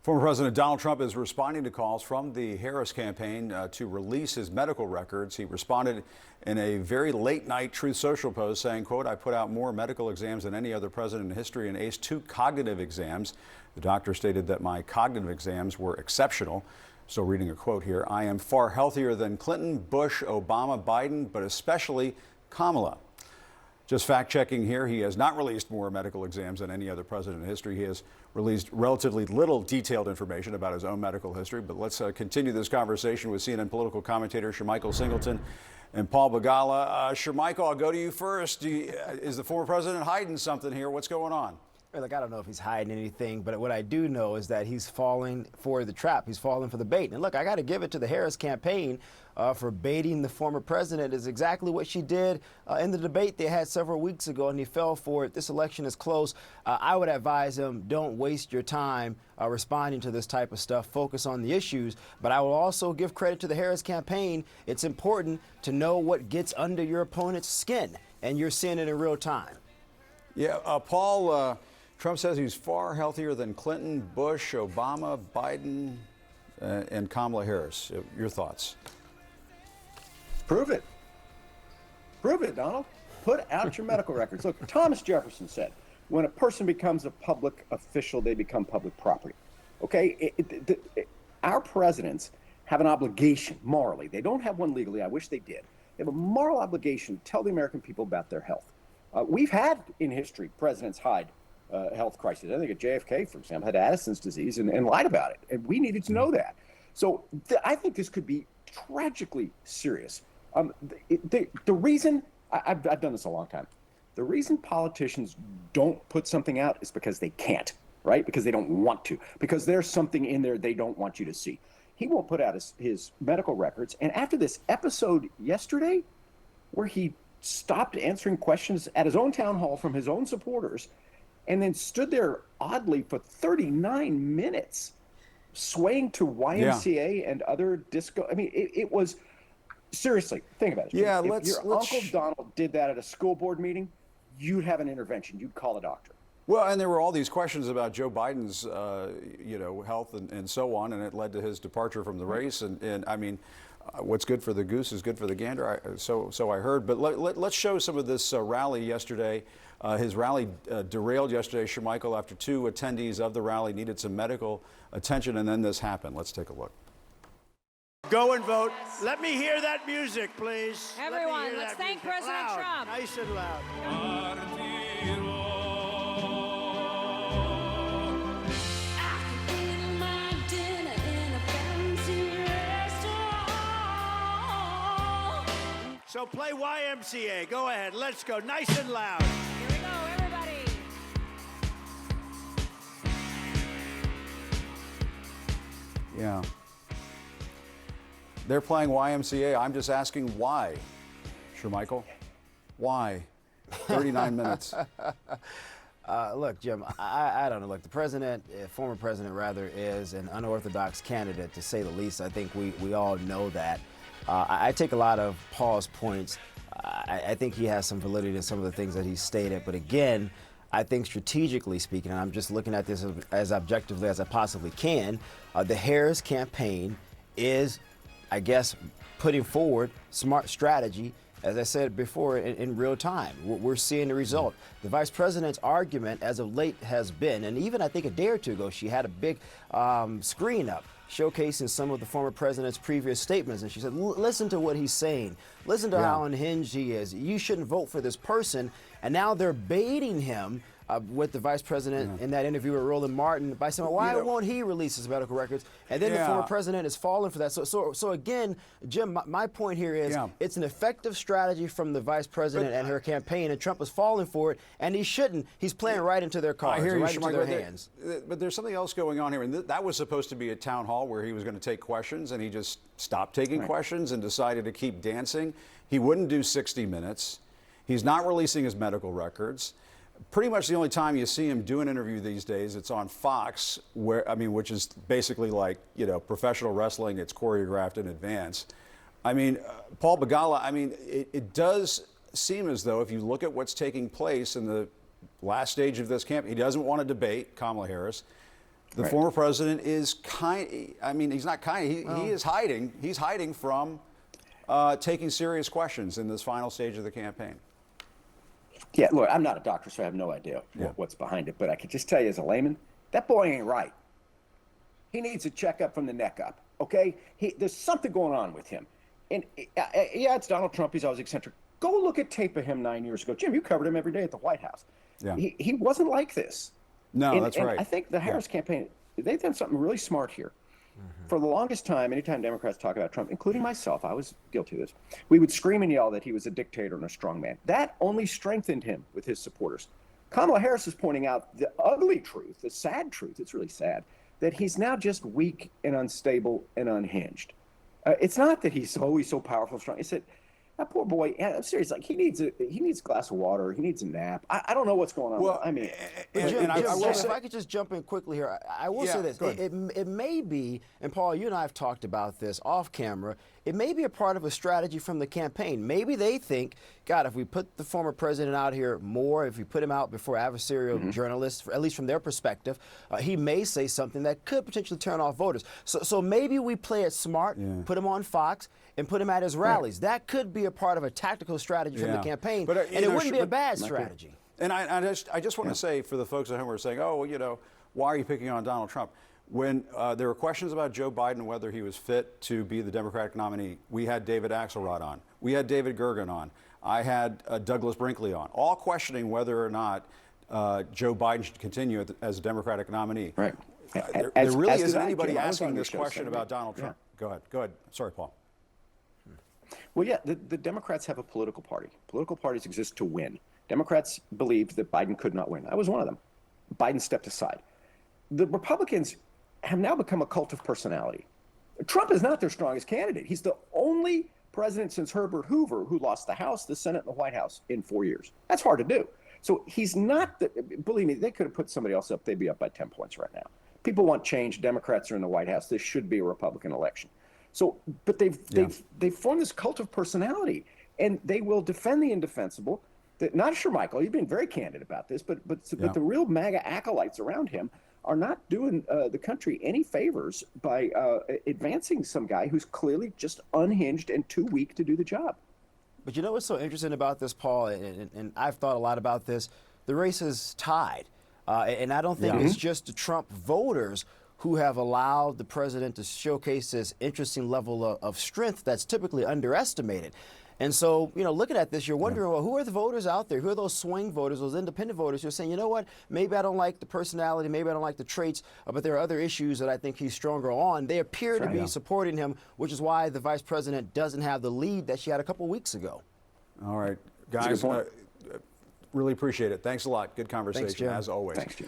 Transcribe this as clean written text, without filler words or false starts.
Former President Donald Trump is responding to calls from the Harris campaign to release his medical records. He responded in a very late night Truth Social post saying, quote, "I put out more medical exams than any other president in history and aced 2 cognitive exams. The doctor stated that my cognitive exams were exceptional." So reading a quote here, "I am far healthier than Clinton, Bush, Obama, Biden, but especially Kamala." Just fact checking here, he has not released more medical exams than any other president in history. He has released relatively little detailed information about his own medical history. But let's continue this conversation with CNN political commentator Shermichael Singleton and Paul Begala. Shermichael, I'll go to you first. Is the former president hiding something here? What's going on? Look, I don't know if he's hiding anything, but what I do know is that he's falling for the trap. He's falling for the bait. And look, I got to give it to the Harris campaign for baiting the former president. Is exactly what she did in the debate they had several weeks ago, and he fell for it. This election is close. I would advise him, don't waste your time responding to this type of stuff. Focus on the issues. But I will also give credit to the Harris campaign. It's important to know what gets under your opponent's skin, and you're seeing it in real time. Yeah, Paul, Trump says he's far healthier than Clinton, Bush, Obama, Biden, and Kamala Harris. Your thoughts? Prove it. Prove it, Donald. Put out your medical records. Look, Thomas Jefferson said, when a person becomes a public official, they become public property. Okay? Our presidents have an obligation morally. They don't have one legally. I wish they did. They have a moral obligation to tell the American people about their health. We've had in history presidents hide health crises. I think of JFK, for example, had Addison's disease and lied about it. And we needed to know that. So I think this could be tragically serious. The reason, I've done this a long time, the reason politicians don't put something out is because they can't, right? Because they don't want to, because there's something in there they don't want you to see. He won't put out his medical records. And after this episode yesterday, where he stopped answering questions at his own town hall from his own supporters, and then stood there oddly for 39 minutes, swaying to YMCA and other disco. I mean, it was, seriously, think about it. Yeah, if your Uncle Donald did that at a school board meeting, you'd have an intervention. You'd call a doctor. Well, and there were all these questions about Joe Biden's, health and so on, and it led to his departure from the race. And I mean, what's good for the goose is good for the gander. So I heard. But let's show some of this rally yesterday. His rally derailed yesterday, Shermichael, after 2 attendees of the rally needed some medical attention, and then this happened. Let's take a look. Go and vote. Let me hear that music, please. Everyone, let's thank President Trump. Nice and loud. So play YMCA. Go ahead. Let's go. Nice and loud. Here we go, everybody. Yeah. They're playing YMCA. I'm just asking why, Shermichael? Why? 39 minutes. Look, Jim, I don't know. Look, the president, former president rather, is an unorthodox candidate, to say the least. I think we all know that. I take a lot of Paul's points. I think he has some validity in some of the things that he stated. But again, I think strategically speaking, and I'm just looking at this as objectively as I possibly can, the Harris campaign is, I guess, putting forward smart strategy, as I said before, in real time. We're seeing the result. The vice president's argument as of late has been, and even I think a day or two ago, she had a big screen up showcasing some of the former president's previous statements. And she said, listen to what he's saying. Listen to how unhinged he is. You shouldn't vote for this person. And now they're baiting him with the vice president in that interview with Roland Martin by saying, why won't he release his medical records? And then the former president is falling for that. So again, Jim, my point here is it's an effective strategy from the vice president and her campaign, and Trump is falling for it, and he shouldn't. He's playing right into their cards, right into their hands. But there's something else going on here, and that was supposed to be a town hall where he was going to take questions, and he just stopped taking questions and decided to keep dancing. He wouldn't do 60 minutes. He's not releasing his medical records. Pretty much the only time you see him do an interview these days, it's on Fox, which is basically like, professional wrestling. It's choreographed in advance. Paul Begala, it does seem as though if you look at what's taking place in the last stage of this campaign, he doesn't want to debate Kamala Harris. The Right. former president is he's not kind. He is hiding. He's hiding from taking serious questions in this final stage of the campaign. Yeah, look, I'm not a doctor, so I have no idea what's behind it. But I can just tell you as a layman, that boy ain't right. He needs a checkup from the neck up, okay? There's something going on with him. And yeah, it's Donald Trump. He's always eccentric. Go look at tape of him 9 years ago. Jim, you covered him every day at the White House. Yeah. He wasn't like this. No, that's and right. I think the Harris campaign, they've done something really smart here. For the longest time, anytime Democrats talk about Trump, including myself, I was guilty of this, we would scream and yell that he was a dictator and a strongman. That only strengthened him with his supporters. Kamala Harris is pointing out the ugly truth, the sad truth, it's really sad, that he's now just weak and unstable and unhinged. It's not that he's always so powerful, strong. It's that that poor boy, I'm serious, like he needs a glass of water, he needs a nap. I don't know what's going on. Well, I mean, Jim, I will Jim, say- if I could just jump in quickly here, I will Yeah, say this. go ahead. It may be, and Paul, you and I have talked about this off camera, it may be a part of a strategy from the campaign. Maybe they think, God, if we put the former president out here more, if we put him out before adversarial journalists, at least from their perspective, he may say something that could potentially turn off voters. So maybe we play it smart, put him on Fox, and put him at his rallies. That could be a part of a tactical strategy from the campaign, But, and it wouldn't be a bad strategy. And I just want to say for the folks at home who are saying, oh, well, why are you picking on Donald Trump? When there were questions about Joe Biden, whether he was fit to be the Democratic nominee, we had David Axelrod on. We had David Gergen on. I had Douglas Brinkley on, all questioning whether or not Joe Biden should continue as a Democratic nominee. Right. There As really did isn't I, anybody Jim. I was asking on your this show question Saturday. about Donald Trump. Go ahead. Sorry, Paul. Well, yeah, the Democrats have a political party. Political parties exist to win. Democrats believed that Biden could not win. I was one of them. Biden stepped aside. The Republicans have now become a cult of personality. Trump is not their strongest candidate. He's the only president since Herbert Hoover who lost the House, the Senate, and the White House in 4 years. That's hard to do. So he's not, believe me, they could have put somebody else up. They'd be up by 10 points right now. People want change. Democrats are in the White House. This should be a Republican election. So, but they've formed this cult of personality, and they will defend the indefensible. Not Shermichael, you've been very candid about this, but the real MAGA acolytes around him are not doing the country any favors by advancing some guy who's clearly just unhinged and too weak to do the job. But you know what's so interesting about this, Paul, and I've thought a lot about this, the race is tied. And I don't think it's just the Trump voters who have allowed the president to showcase this interesting level of strength that's typically underestimated. And so, looking at this, you're wondering, well, who are the voters out there? Who are those swing voters, those independent voters who are saying, you know what, maybe I don't like the personality, maybe I don't like the traits, but there are other issues that I think he's stronger on. They appear to be supporting him, which is why the vice president doesn't have the lead that she had a couple weeks ago. All right, guys, really appreciate it. Thanks a lot. Good conversation, Jim. as always. Thanks, Jim.